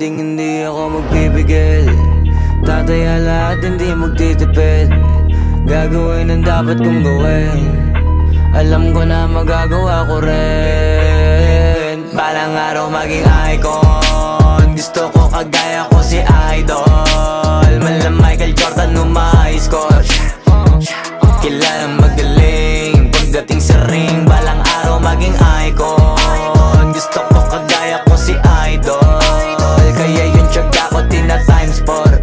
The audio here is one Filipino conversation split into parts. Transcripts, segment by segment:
hindi ako magpipigil. Tataya lahat, hindi magtitipid. Gagawin ang dapat kong gawin. Alam ko na magagawa ko rin. Balang araw maging icon. Gusto ko kagaya ko si Idol. Mala Michael Jordan nung ma-high score. Kilalang magaling pagdating sa ring. Balang araw maging icon. Gusto ko kagaya ko si Idol. Kaya yung tiyaga ko tina times 4.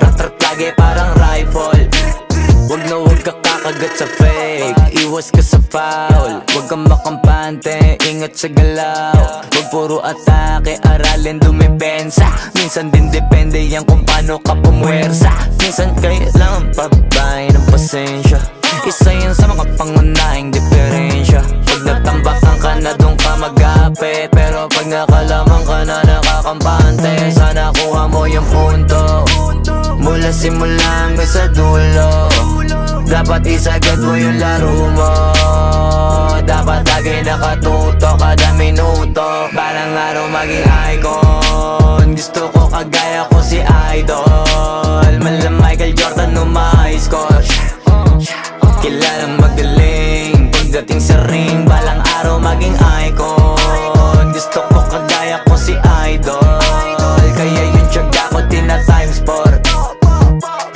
Rat-rat lagi parang rifle. Wag na wag ka kakagat sa fake. Iwas ka sa foul. Wag kang makampante, ingat sa galaw. Wag puro atake, aralin dumipensa. Minsan din depende yan kung paano ka pumwersa. Minsan kailangan pabay ng pasensya. Isa yan sa mga pangunahing diferensya. Pag natambakan ka na doon ka mag-apit. Pero pag nakalaman ka na nakakampante, sana kuha mo yung punto. Mula simula hanggang sa dulo. Dapat isagad mo yung laro mo. Dapat lagi nakatuto kada minuto. Balang araw maging icon. Gusto ko kagaya ko si Idol. Mala Michael Jordan nung ma-high score. Kilalang magaling pagdating sa ring. Balang araw maging icon. Gusto ko kagaya ko si Idol. Kaya yung tiyaga ko tina times 4.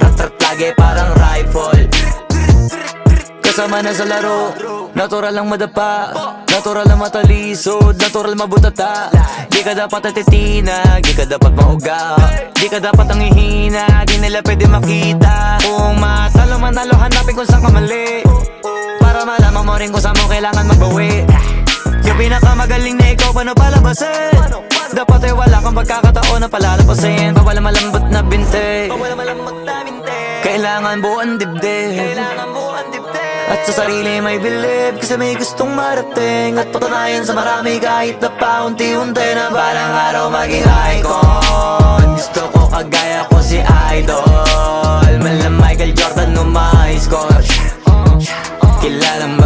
Rat-rat lagi parang rifle. Kasama na sa laro, natural lang madapa. Natural lang matalisod, natural mabutata. Di ka dapat atitina, di ka dapat mauga. Di ka dapat ang ihina, di nila pwede makita. Kung matalo manalo, hanapin kung saan ka mali. Para malaman mo rin kung saan mo kailangan magbawi. Yung pinakamagaling na ikaw, paano palabasin? Dapat ay wala kang pagkakataon na palalapasin. Pawala malambot na binte, kailangan buuan dibdib. At sa sarili may believe, kasi may gustong marating. At patunayan sa marami kahit na paunti-unti na balang araw maging icon. Gusto ko kagaya ko si Idol. Mala Michael Jordan nung ma-high score. Kilalang